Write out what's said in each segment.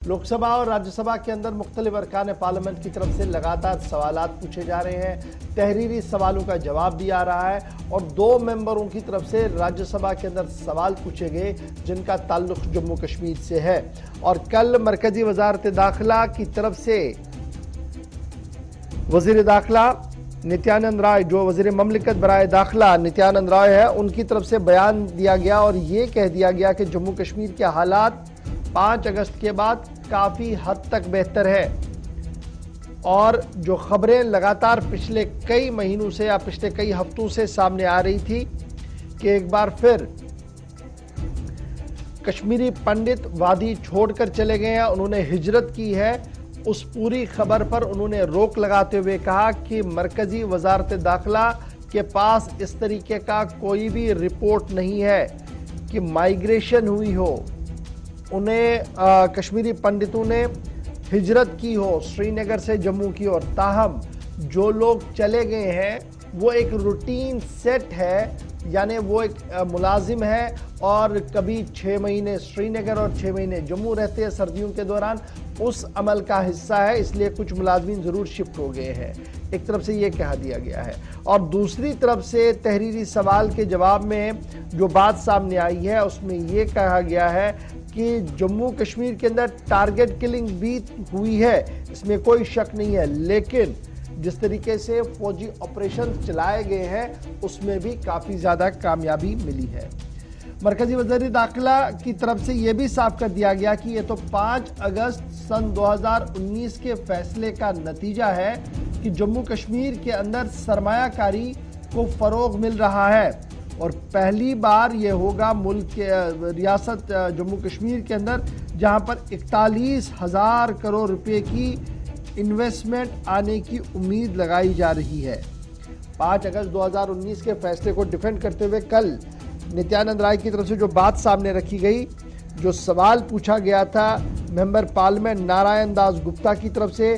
लोकसभा और राज्यसभा के अंदर मुख्तलिफ अरकान पार्लियामेंट की तरफ से लगातार सवालात पूछे जा रहे हैं, तहरीरी सवालों का जवाब भी आ रहा है और दो मेंबरों की तरफ से राज्यसभा के अंदर सवाल पूछे गए जिनका ताल्लुक जम्मू कश्मीर से है। और कल मरकजी वजारत दाखिला की तरफ से वजीर दाखिला नित्यानंद राय, जो वजीर ममलिकत बराए दाखिला नित्यानंद राय है, उनकी तरफ से बयान दिया गया और ये कह दिया गया कि जम्मू कश्मीर के हालात 5 अगस्त के बाद काफी हद तक बेहतर है। और जो खबरें लगातार पिछले कई महीनों से या पिछले कई हफ्तों से सामने आ रही थी कि एक बार फिर कश्मीरी पंडित वादी छोड़कर चले गए हैं, उन्होंने हिजरत की है, उस पूरी खबर पर उन्होंने रोक लगाते हुए कहा कि मरकजी वजारत दाखिला के पास इस तरीके का कोई भी रिपोर्ट नहीं है कि माइग्रेशन हुई हो, उन्हें कश्मीरी पंडितों ने हिजरत की हो श्रीनगर से जम्मू की ओर। ताहम जो लोग चले गए हैं वो एक रूटीन सेट है, यानी वो एक मुलाजिम है और कभी 6 महीने श्रीनगर और 6 महीने जम्मू रहते हैं सर्दियों के दौरान, उस अमल का हिस्सा है, इसलिए कुछ मुलाजिमीन ज़रूर शिफ्ट हो गए हैं। एक तरफ से ये कहा दिया गया है और दूसरी तरफ से तहरीरी सवाल के जवाब में जो बात सामने आई है उसमें ये कहा गया है कि जम्मू कश्मीर के अंदर टारगेट किलिंग भी हुई है, इसमें कोई शक नहीं है, लेकिन जिस तरीके से फौजी ऑपरेशन चलाए गए हैं उसमें भी काफ़ी ज़्यादा कामयाबी मिली है। मरकजी वज़ीर दाखिला की तरफ से यह भी साफ कर दिया गया कि यह तो 5 अगस्त सन 2019 के फैसले का नतीजा है कि जम्मू कश्मीर के अंदर सरमायाकारी को फ़रोग मिल रहा है और पहली बार यह होगा मुल्क के रियासत जम्मू कश्मीर के अंदर जहां पर 41,000 करोड़ रुपए की इन्वेस्टमेंट आने की उम्मीद लगाई जा रही है। 5 अगस्त 2019 के फैसले को डिफेंड करते हुए कल नित्यानंद राय की तरफ से जो बात सामने रखी गई, जो सवाल पूछा गया था मेंबर पार्लियामेंट नारायण दास गुप्ता की तरफ से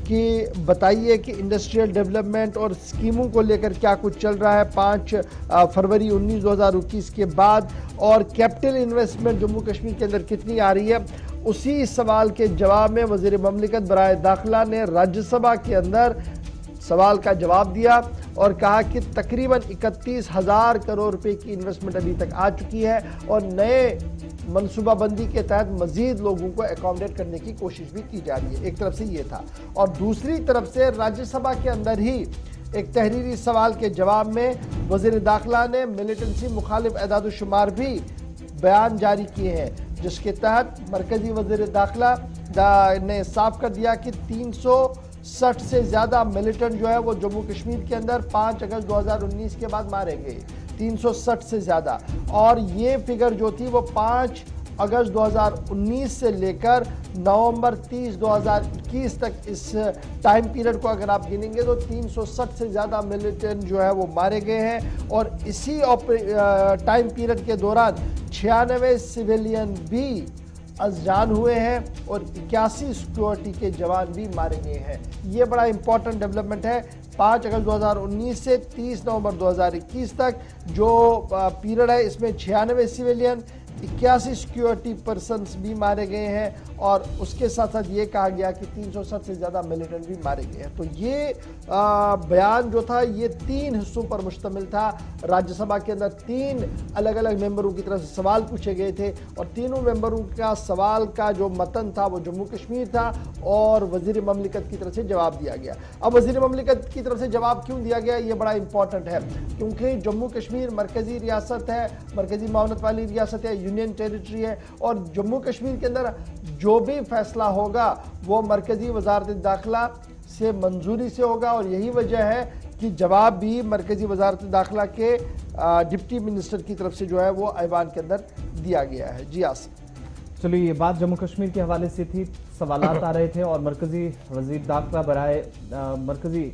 कि बताइए कि इंडस्ट्रियल डेवलपमेंट और स्कीमों को लेकर क्या कुछ चल रहा है 5 फरवरी 2021 के बाद और कैपिटल इन्वेस्टमेंट जम्मू कश्मीर के अंदर कितनी आ रही है। उसी सवाल के जवाब में वजीर ममलिकत बराए दाखिला ने राज्यसभा के अंदर सवाल का जवाब दिया और कहा कि तकरीबन 31,000 करोड़ रुपए की इन्वेस्टमेंट अभी तक आ चुकी है और नए मनसूबाबंदी के तहत मजीद लोगों को अकोमोडेट करने की कोशिश भी की जा रही है। एक तरफ से ये था और दूसरी तरफ से राज्यसभा के अंदर ही एक तहरीरी सवाल के जवाब में वजीर दाखिला ने मिलिटेंसी मुखालिफ एदाद-ओ-शुमार भी बयान जारी किए हैं, जिसके तहत मरकजी वजीर दाखिला ने साफ कर दिया कि 360 से ज़्यादा मिलिटेंट जो है वो जम्मू कश्मीर के अंदर 5 अगस्त 2019 के बाद मारे गए, 360 से ज़्यादा। और ये फिगर जो थी वो 5 अगस्त 2019 से लेकर नवंबर 30 2021 तक इस टाइम पीरियड को अगर आप गिनेंगे तो 360 से ज़्यादा मिलिटेंट जो है वो मारे गए हैं और इसी टाइम पीरियड के दौरान 96 सिविलियन भी अज़जान हुए हैं और 81 सिक्योरिटी के जवान भी मारे गए हैं। ये बड़ा इंपॉर्टेंट डेवलपमेंट है। 5 अगस्त 2019 से 30 नवंबर 2021 तक जो पीरियड है इसमें 96 सिविलियन 81 सिक्योरिटी पर्सन्स भी मारे गए हैं और उसके साथ साथ ये कहा गया कि 360 से ज़्यादा मिलिटेंट भी मारे गए हैं। तो ये बयान जो था ये 3 हिस्सों पर मुश्तमिल था। राज्यसभा के अंदर 3 अलग अलग मेंबरों की तरफ से सवाल पूछे गए थे और तीनों मेंबरों का सवाल का जो मतन था वो जम्मू कश्मीर था और वजीर ममलिकत की तरफ से जवाब दिया गया। अब वजीर ममलिकत की तरफ से जवाब क्यों दिया गया ये बड़ा इंपॉर्टेंट है, क्योंकि जम्मू कश्मीर मरकजी रियासत है, मरकजी मामलत वाली रियासत है, यूनियन टेरिटरी है और जम्मू कश्मीर के अंदर जो भी फैसला होगा वो मरकजी वजारत दाखिला से मंजूरी से होगा और यही वजह है कि जवाब भी मरकजी वजारत दाखिला के डिप्टी मिनिस्टर की तरफ से जो है वो ऐवान के अंदर दिया गया है। जी आसिफ। चलिए, ये बात जम्मू कश्मीर के हवाले से थी, सवालात आ रहे थे और मरकजी वजीर दाखिला बराए मरकजी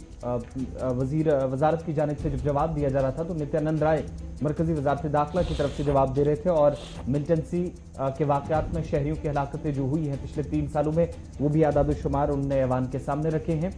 वजीर वजारत की जानिब से जब जवाब दिया जा रहा था तो नित्यानंद राय मरकजी वजारत दाखिला की तरफ से जवाब दे रहे थे और मिलिटेंसी के वाक़यात में शहरियों की हलाकतें जो हुई हैं पिछले 3 सालों में वो भी आदाद-ओ-शुमार उन्होंने ऐवान के सामने रखे हैं।